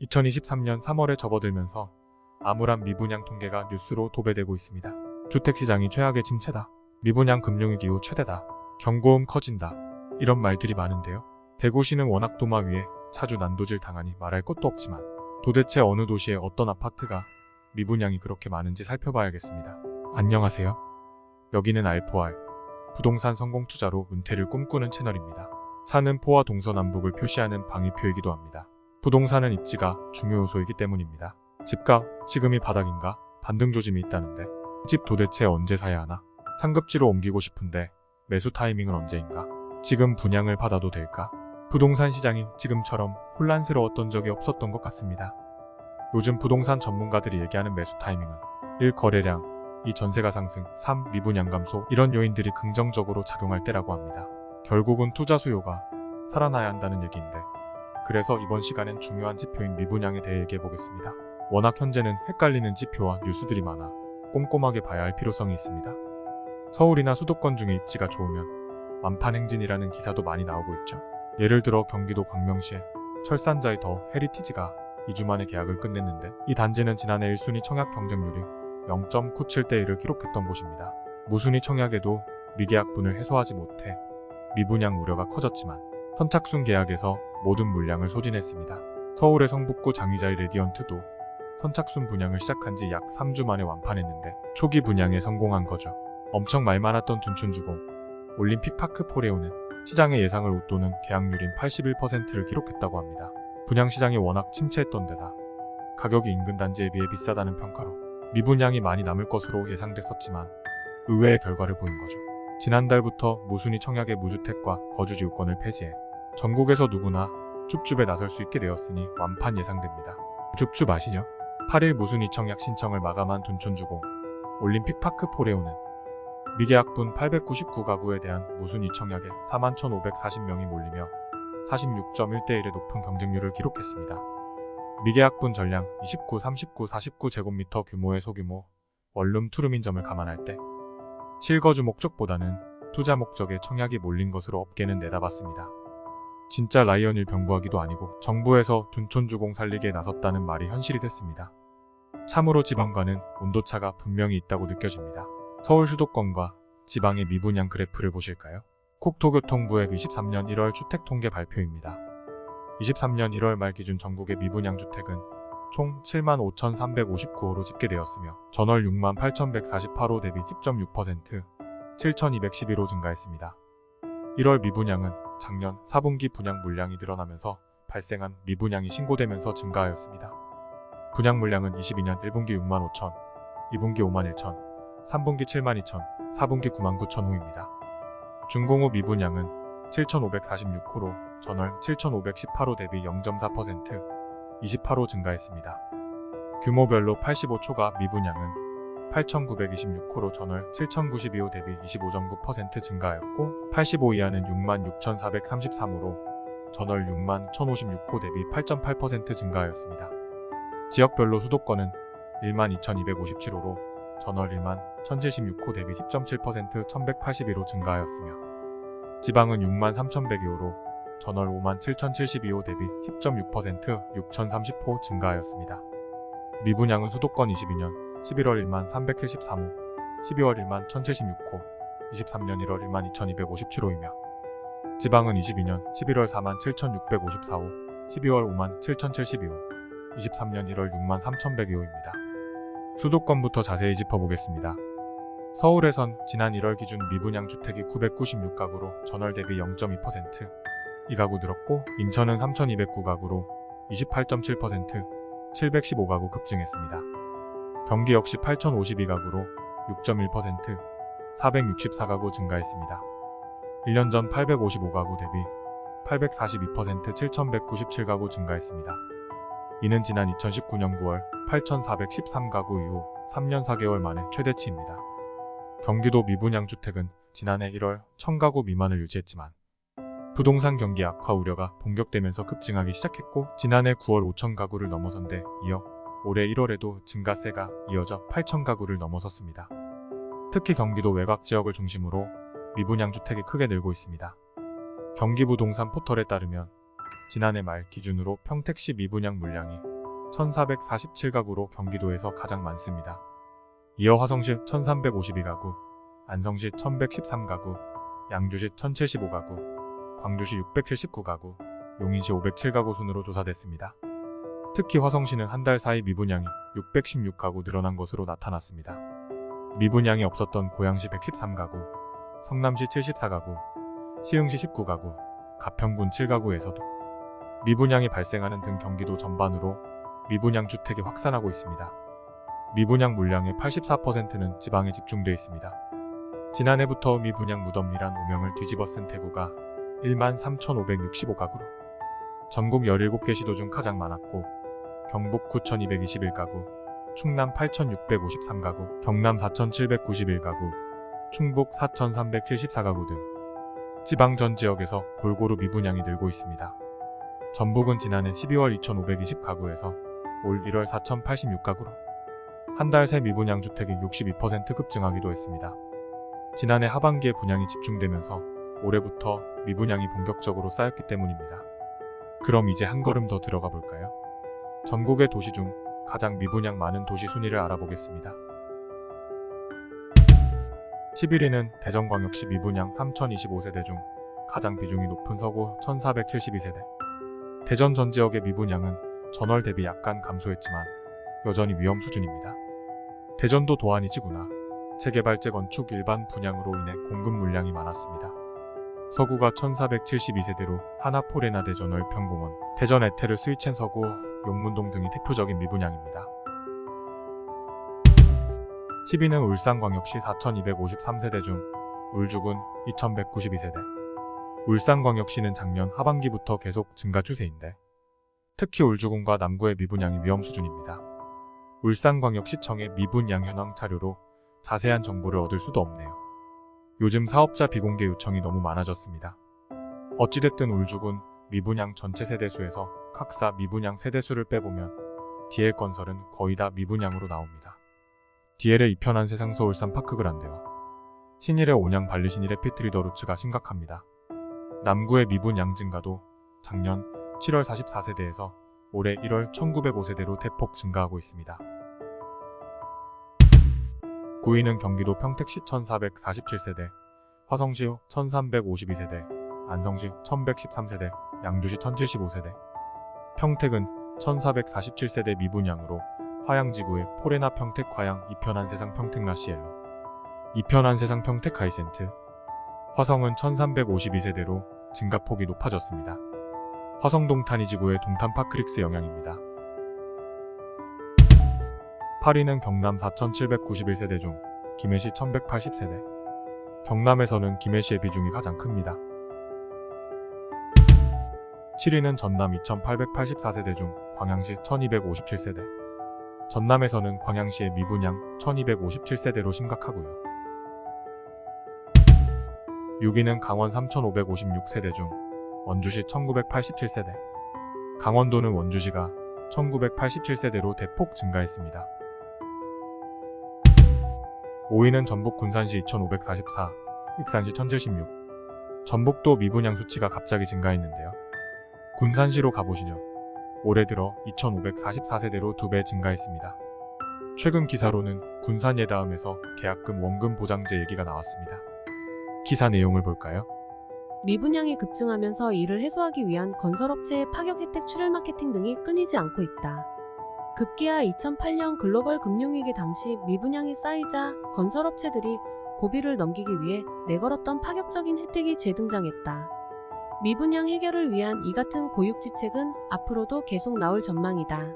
2023년 3월에 접어들면서 암울한 미분양 통계가 뉴스로 도배되고 있습니다. 주택시장이 최악의 침체다. 미분양 금융위기 이후 최대다. 경고음 커진다. 이런 말들이 많은데요. 대구시는 워낙 도마 위에 자주 난도질 당하니 말할 것도 없지만 도대체 어느 도시에 어떤 아파트가 미분양이 그렇게 많은지 살펴봐야겠습니다. 안녕하세요. 여기는 R4R 부동산 성공투자로 은퇴를 꿈꾸는 채널입니다. 사는 포와 동서남북을 표시하는 방위표이기도 합니다. 부동산은 입지가 중요 요소이기 때문입니다. 집값, 지금이 바닥인가? 반등 조짐이 있다는데 집 도대체 언제 사야 하나? 상급지로 옮기고 싶은데 매수 타이밍은 언제인가? 지금 분양을 받아도 될까? 부동산 시장이 지금처럼 혼란스러웠던 적이 없었던 것 같습니다. 요즘 부동산 전문가들이 얘기하는 매수 타이밍은 1. 거래량, 2. 전세가 상승, 3. 미분양 감소 이런 요인들이 긍정적으로 작용할 때라고 합니다. 결국은 투자 수요가 살아나야 한다는 얘기인데 그래서 이번 시간엔 중요한 지표인 미분양에 대해 얘기해보겠습니다. 워낙 현재는 헷갈리는 지표와 뉴스들이 많아 꼼꼼하게 봐야 할 필요성이 있습니다. 서울이나 수도권 중에 입지가 좋으면 완판행진이라는 기사도 많이 나오고 있죠. 예를 들어 경기도 광명시의 철산자의 더 헤리티지가 2주 만에 계약을 끝냈는데 이 단지는 지난해 1순위 청약 경쟁률이 0.97대 1을 기록했던 곳입니다. 무순위 청약에도 미계약분을 해소하지 못해 미분양 우려가 커졌지만 선착순 계약에서 모든 물량을 소진했습니다. 서울의 성북구 장위자의 레디언트도 선착순 분양을 시작한 지 약 3주 만에 완판했는데 초기 분양에 성공한 거죠. 엄청 말 많았던 둔촌주공, 올림픽 파크 포레오는 시장의 예상을 웃도는 계약률인 81%를 기록했다고 합니다. 분양시장이 워낙 침체했던 데다 가격이 인근 단지에 비해 비싸다는 평가로 미분양이 많이 남을 것으로 예상됐었지만 의외의 결과를 보인 거죠. 지난달부터 무순위 청약의 무주택과 거주지 요건을 폐지해 전국에서 누구나 줍줍에 나설 수 있게 되었으니 완판 예상됩니다. 줍줍 아시죠? 8일 무순위 청약 신청을 마감한 둔촌주공, 올림픽 파크 포레오는 미계약분 899가구에 대한 무순위 청약에 41,540명이 몰리며 46.1대1의 높은 경쟁률을 기록했습니다. 미계약분 전량 29, 39, 49제곱미터 규모의 소규모 원룸 투룸인점을 감안할 때 실거주 목적보다는 투자 목적에 청약이 몰린 것으로 업계는 내다봤습니다. 진짜 라이언 일병부하기도 아니고 정부에서 둔촌주공 살리기에 나섰다는 말이 현실이 됐습니다. 참으로 지방과는 온도차가 분명히 있다고 느껴집니다. 서울 수도권과 지방의 미분양 그래프를 보실까요? 국토교통부의 23년 1월 주택통계 발표입니다. 23년 1월 말 기준 전국의 미분양 주택은 총 75,359호로 집계되었으며 전월 68,148호 대비 10.6%, 7,211호 증가했습니다. 1월 미분양은 작년 4분기 분양 물량이 늘어나면서 발생한 미분양이 신고되면서 증가하였습니다. 분양 물량은 22년 1분기 6만 5천, 2분기 5만 1천, 3분기 7만 2천, 4분기 9만 9천 호입니다. 준공후 미분양은 7,546호로 전월 7,518호 대비 0.4%, 28호 증가했습니다. 규모별로 85초가 미분양은 8,926호로 전월 7,092호 대비 25.9% 증가하였고 85 이하는 66,433호로 전월 61,056호 대비 8.8% 증가하였습니다. 지역별로 수도권은 12,257호로 전월 11,076호 대비 10.7% 1,181호 증가하였으며 지방은 63,102호로 전월 57,072호 대비 10.6% 6,030호 증가하였습니다. 미분양은 수도권 22년 11월 1373호, 12월 11,076호, 23년 1월 12,257호이며 지방은 22년 11월 47,654호, 12월 57,072호, 23년 1월 63,102호입니다. 수도권부터 자세히 짚어보겠습니다. 서울에선 지난 1월 기준 미분양 주택이 996가구로 전월 대비 0.2%, 2가구 늘었고 인천은 3,209가구로 28.7%, 715가구 급증했습니다. 경기 역시 8,052가구로 6.1%, 464가구 증가했습니다. 1년 전 855가구 대비 842%, 7,197가구 증가했습니다. 이는 지난 2019년 9월 8,413가구 이후 3년 4개월 만에 최대치입니다. 경기도 미분양 주택은 지난해 1월 1,000가구 미만을 유지했지만 부동산 경기 악화 우려가 본격되면서 급증하기 시작했고 지난해 9월 5,000가구를 넘어선 데 이어 올해 1월에도 증가세가 이어져 8,000가구를 넘어섰습니다. 특히 경기도 외곽 지역을 중심으로 미분양 주택이 크게 늘고 있습니다. 경기부동산 포털에 따르면 지난해 말 기준으로 평택시 미분양 물량이 1447가구로 경기도에서 가장 많습니다. 이어 화성시 1352가구, 안성시 1113가구, 양주시 1075가구, 광주시 679가구, 용인시 507가구 순으로 조사됐습니다. 특히 화성시는 한 달 사이 미분양이 616가구 늘어난 것으로 나타났습니다. 미분양이 없었던 고양시 113가구, 성남시 74가구, 시흥시 19가구, 가평군 7가구에서도 미분양이 발생하는 등 경기도 전반으로 미분양 주택이 확산하고 있습니다. 미분양 물량의 84%는 지방에 집중되어 있습니다. 지난해부터 미분양 무덤이란 오명을 뒤집어쓴 대구가 13,565가구로 전국 17개 시도 중 가장 많았고, 경북 9,221가구, 충남 8,653가구, 경남 4,791가구, 충북 4,374가구 등 지방 전 지역에서 골고루 미분양이 늘고 있습니다. 전북은 지난해 12월 2,520가구에서 올 1월 4,086가구로 한 달 새 미분양 주택이 62% 급증하기도 했습니다. 지난해 하반기에 분양이 집중되면서 올해부터 미분양이 본격적으로 쌓였기 때문입니다. 그럼 이제 한 걸음 더 들어가 볼까요? 전국의 도시 중 가장 미분양 많은 도시 순위를 알아보겠습니다. 11위는 대전광역시 미분양 3025세대 중 가장 비중이 높은 서구 1472세대. 대전 전 지역의 미분양은 전월 대비 약간 감소했지만 여전히 위험 수준입니다. 대전도 도안이지구나. 재개발 재건축 일반 분양으로 인해 공급 물량이 많았습니다. 서구가 1472세대로 하나포레나 대전 얼평공원, 대전 에테르 스위첸 서구, 용문동 등이 대표적인 미분양입니다. 10위는 울산광역시 4253세대 중 울주군 2192세대. 울산광역시는 작년 하반기부터 계속 증가 추세인데 특히 울주군과 남구의 미분양이 위험 수준입니다. 울산광역시청의 미분양 현황 자료로 자세한 정보를 얻을 수도 없네요. 요즘 사업자 비공개 요청이 너무 많아졌습니다. 어찌됐든 울주군 미분양 전체 세대수에서 각사 미분양 세대수를 빼보면 DL건설은 거의 다 미분양으로 나옵니다. DL의 이편한 세상 서울산 파크그란데와 신일의 온양 발리신일의 피트리더루츠가 심각합니다. 남구의 미분양 증가도 작년 7월 44세대에서 올해 1월 1905세대로 대폭 증가하고 있습니다. 9위는 경기도 평택시 1447세대, 화성시 1352세대, 안성시 1113세대, 양주시 1075세대. 평택은 1447세대 미분양으로 화양지구의 포레나 평택 화양, 이편한 세상 평택 라시엘로, 이편한 세상 평택 하이센트. 화성은 1352세대로 증가폭이 높아졌습니다. 화성 동탄이지구의 동탄 파크릭스 영향입니다. 8위는 경남 4791세대 중 김해시 1180세대. 경남에서는 김해시의 비중이 가장 큽니다. 7위는 전남 2884세대 중 광양시 1257세대. 전남에서는 광양시의 미분양 1257세대로 심각하고요. 6위는 강원 3556세대 중 원주시 1987세대. 강원도는 원주시가 1987세대로 대폭 증가했습니다. 5위는 전북 군산시 2544, 익산시 1076. 전북도 미분양 수치가 갑자기 증가했는데요. 군산시로 가보시죠. 올해 들어 2544세대로 2배 증가했습니다. 최근 기사로는 군산 예다음에서 계약금 원금 보장제 얘기가 나왔습니다. 기사 내용을 볼까요? 미분양이 급증하면서 이를 해소하기 위한 건설업체의 파격 혜택 출혈 마케팅 등이 끊이지 않고 있다. 급기야 2008년 글로벌 금융위기 당시 미분양이 쌓이자 건설업체들이 고비를 넘기기 위해 내걸었던 파격적인 혜택이 재등장했다. 미분양 해결을 위한 이 같은 고육지책은 앞으로도 계속 나올 전망이다.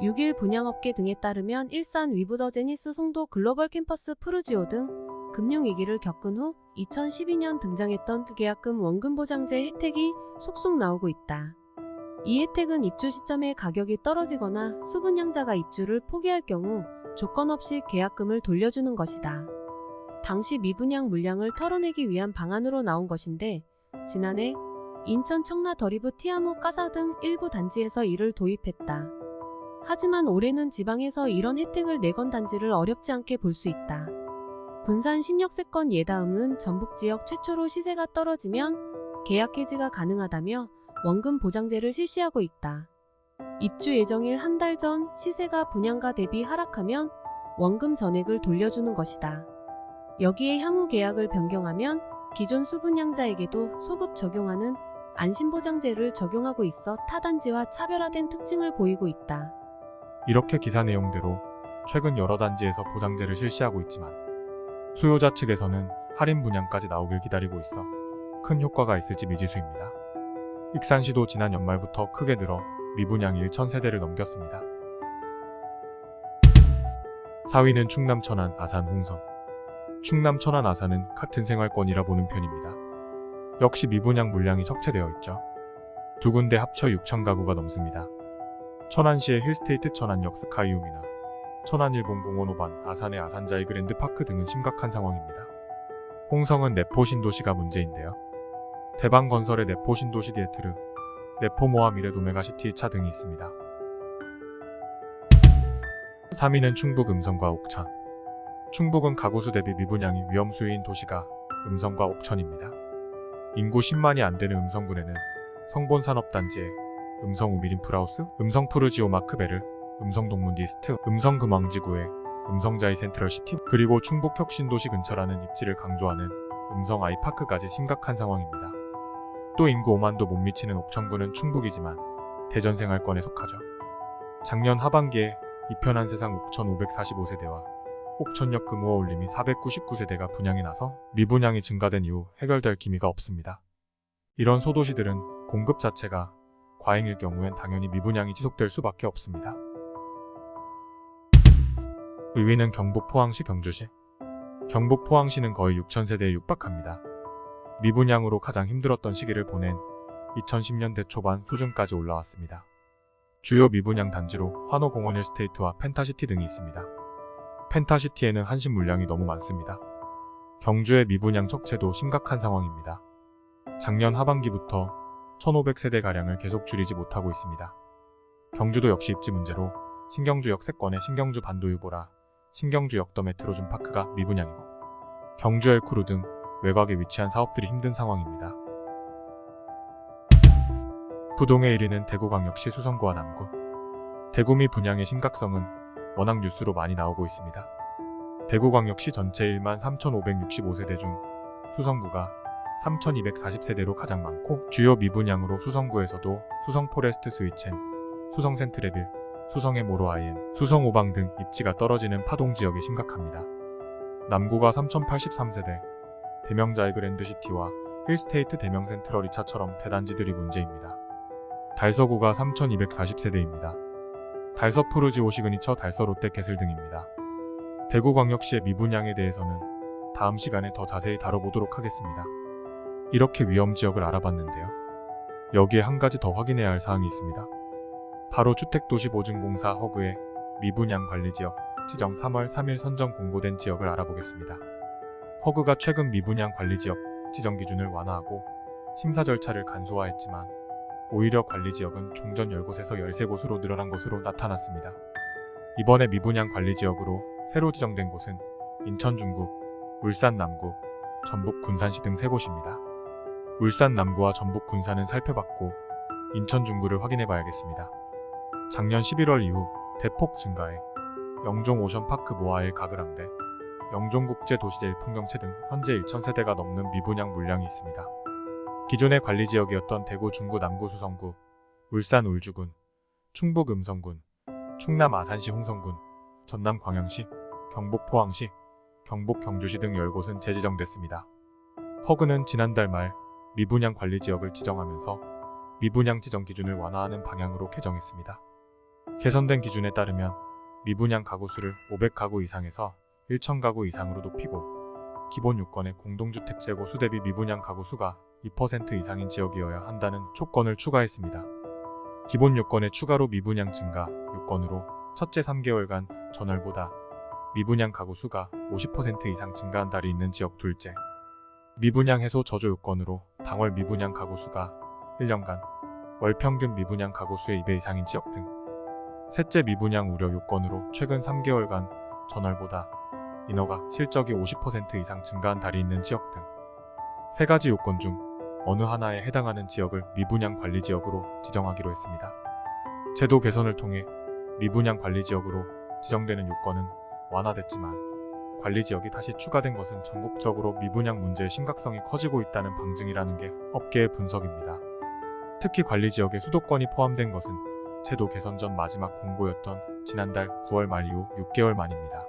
6일 분양업계 등에 따르면 일산 위브더 제니스 송도 글로벌 캠퍼스 푸르지오 등 금융위기를 겪은 후 2012년 등장했던 계약금 원금보장제 혜택이 속속 나오고 있다. 이 혜택은 입주 시점에 가격이 떨어지거나 수분양자가 입주를 포기할 경우 조건 없이 계약금을 돌려주는 것이다. 당시 미분양 물량을 털어내기 위한 방안으로 나온 것인데 지난해 인천 청라 더리브 티아모 까사 등 일부 단지에서 이를 도입했다. 하지만 올해는 지방에서 이런 혜택을 내건 단지를 어렵지 않게 볼 수 있다. 군산 신역세권 예다음은 전북 지역 최초로 시세가 떨어지면 계약 해지가 가능하다며 원금 보장제를 실시하고 있다. 입주 예정일 한 달 전 시세가 분양가 대비 하락하면 원금 전액을 돌려주는 것이다. 여기에 향후 계약을 변경하면 기존 수분양자에게도 소급 적용하는 안심보장제를 적용하고 있어 타단지와 차별화된 특징을 보이고 있다. 이렇게 기사 내용대로 최근 여러 단지에서 보장제를 실시하고 있지만 수요자 측에서는 할인 분양까지 나오길 기다리고 있어 큰 효과가 있을지 미지수입니다. 익산시도 지난 연말부터 크게 늘어 미분양이 1,000세대를 넘겼습니다. 4위는 충남 천안 아산 홍성. 충남 천안 아산은 같은 생활권이라 보는 편입니다. 역시 미분양 물량이 적체되어 있죠. 두 군데 합쳐 6,000가구가 넘습니다. 천안시의 힐스테이트 천안역 스카이움이나 천안일본공원 호반, 아산의 아산자이 그랜드파크 등은 심각한 상황입니다. 홍성은 내포 신도시가 문제인데요. 대방건설의 내포 신도시 디에트르, 내포모아 미래도 메가시티 2차 등이 있습니다. 3위는 충북 음성과 옥천. 충북은 가구수 대비 미분양이 위험수위인 도시가 음성과 옥천입니다. 인구 10만이 안 되는 음성군에는 성본산업단지에 음성 우미린프라우스, 음성 푸르지오 마크베르, 음성 동문디스트, 음성 금왕지구에 음성자이 센트럴시티, 그리고 충북 혁신도시 근처라는 입지를 강조하는 음성 아이파크까지 심각한 상황입니다. 또 인구 5만도 못 미치는 옥천군은 충북이지만 대전 생활권에 속하죠. 작년 하반기에 이편한 세상 옥천 545세대와 옥천역 금호어 올림이 499세대가 분양에 나서 미분양이 증가된 이후 해결될 기미가 없습니다. 이런 소도시들은 공급 자체가 과잉일 경우엔 당연히 미분양이 지속될 수밖에 없습니다. 의위는 경북 포항시 경주시. 경북 포항시는 거의 6,000세대에 육박합니다. 미분양으로 가장 힘들었던 시기를 보낸 2010년대 초반 수준까지 올라왔습니다. 주요 미분양 단지로 환호공원 힐스테이트와 펜타시티 등이 있습니다. 펜타시티에는 한신 물량이 너무 많습니다. 경주의 미분양 적체도 심각한 상황입니다. 작년 하반기부터 1,500세대가량을 계속 줄이지 못하고 있습니다. 경주도 역시 입지 문제로 신경주 역세권의 신경주 반도유보라, 신경주 역더 메트로준파크가 미분양이고 경주 엘쿠르 등 외곽에 위치한 사업들이 힘든 상황입니다. 부동의 1위는 대구광역시 수성구와 남구. 대구미 분양의 심각성은 워낙 뉴스로 많이 나오고 있습니다. 대구광역시 전체 13,565세대 중 수성구가 3,240세대로 가장 많고 주요 미분양으로 수성구에서도 수성포레스트 스위첸, 수성센트레빌, 수성의 모로아이엔, 수성오방 등 입지가 떨어지는 파동지역이 심각합니다. 남구가 3,083세대, 대명자이 그랜드시티와 힐스테이트 대명센트럴 2차처럼 대단지들이 문제입니다. 달서구가 3,240세대입니다. 달서 푸르지오 시그니처 달서 롯데 캐슬 등입니다. 대구광역시의 미분양에 대해서는 다음 시간에 더 자세히 다뤄보도록 하겠습니다. 이렇게 위험지역을 알아봤는데요. 여기에 한 가지 더 확인해야 할 사항이 있습니다. 바로 주택도시보증공사 허그의 미분양 관리지역 지정 3월 3일 선정 공고된 지역을 알아보겠습니다. 허그가 최근 미분양 관리지역 지정 기준을 완화하고 심사 절차를 간소화했지만 오히려 관리지역은 종전 10곳에서 13곳으로 늘어난 것으로 나타났습니다. 이번에 미분양 관리지역으로 새로 지정된 곳은 인천 중구, 울산 남구, 전북 군산시 등 3곳입니다. 울산 남구와 전북 군산은 살펴봤고 인천 중구를 확인해봐야겠습니다. 작년 11월 이후 대폭 증가해 영종 오션파크 모아일 가그랑대, 영종국제도시제일풍경채 등 현재 1,000세대가 넘는 미분양 물량이 있습니다. 기존의 관리지역이었던 대구 중구 남구 수성구, 울산 울주군, 충북 음성군, 충남 아산시 홍성군, 전남 광양시, 경북 포항시, 경북 경주시 등 10곳은 재지정됐습니다. 허그는 지난달 말 미분양 관리지역을 지정하면서 미분양 지정 기준을 완화하는 방향으로 개정했습니다. 개선된 기준에 따르면 미분양 가구 수를 500가구 이상에서 1,000가구 이상으로 높이고 기본 요건의 공동주택 재고 수 대비 미분양 가구 수가 2% 이상인 지역이어야 한다는 조건을 추가했습니다. 기본 요건의 추가로 미분양 증가 요건으로 첫째 3개월간 전월보다 미분양 가구 수가 50% 이상 증가한 달이 있는 지역 둘째, 미분양 해소 저조 요건으로 당월 미분양 가구 수가 1년간 월 평균 미분양 가구 수의 2배 이상인 지역 등, 셋째 미분양 우려 요건으로 최근 3개월간 전월보다 인허가 실적이 50% 이상 증가한 달이 있는 지역 등, 세 가지 요건 중 어느 하나에 해당하는 지역을 미분양 관리 지역으로 지정하기로 했습니다. 제도 개선을 통해 미분양 관리 지역으로 지정되는 요건은 완화됐지만 관리 지역이 다시 추가된 것은 전국적으로 미분양 문제의 심각성이 커지고 있다는 방증이라는 게 업계의 분석입니다. 특히 관리 지역에 수도권이 포함된 것은 제도 개선 전 마지막 공고였던 지난달 9월 말 이후 6개월 만입니다.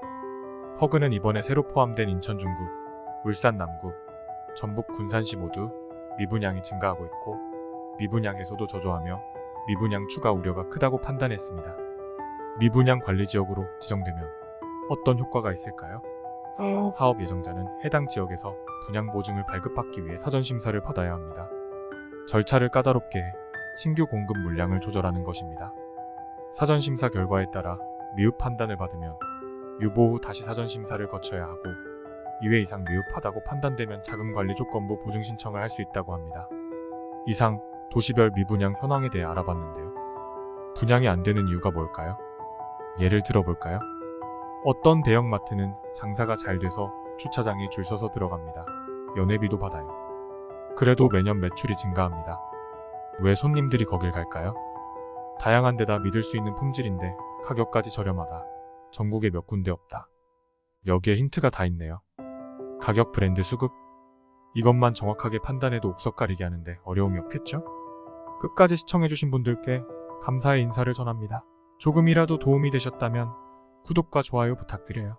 허그는 이번에 새로 포함된 인천 중구, 울산 남구, 전북 군산시 모두 미분양이 증가하고 있고 미분양에서도 저조하며 미분양 추가 우려가 크다고 판단했습니다. 미분양 관리 지역으로 지정되면 어떤 효과가 있을까요? 사업 예정자는 해당 지역에서 분양 보증을 발급받기 위해 사전 심사를 받아야 합니다. 절차를 까다롭게 해 신규 공급 물량을 조절하는 것입니다. 사전 심사 결과에 따라 미흡 판단을 받으면 유보 후 다시 사전 심사를 거쳐야 하고 2회 이상 미흡하다고 판단되면 자금관리 조건부 보증 신청을 할 수 있다고 합니다. 이상 도시별 미분양 현황에 대해 알아봤는데요. 분양이 안 되는 이유가 뭘까요? 예를 들어볼까요? 어떤 대형마트는 장사가 잘 돼서 주차장에 줄 서서 들어갑니다. 연회비도 받아요. 그래도 매년 매출이 증가합니다. 왜 손님들이 거길 갈까요? 다양한 데다 믿을 수 있는 품질인데 가격까지 저렴하다. 전국에 몇 군데 없다. 여기에 힌트가 다 있네요. 가격 브랜드 수급. 이것만 정확하게 판단해도 옥석 가리게 하는데 어려움이 없겠죠? 끝까지 시청해주신 분들께 감사의 인사를 전합니다. 조금이라도 도움이 되셨다면 구독과 좋아요 부탁드려요.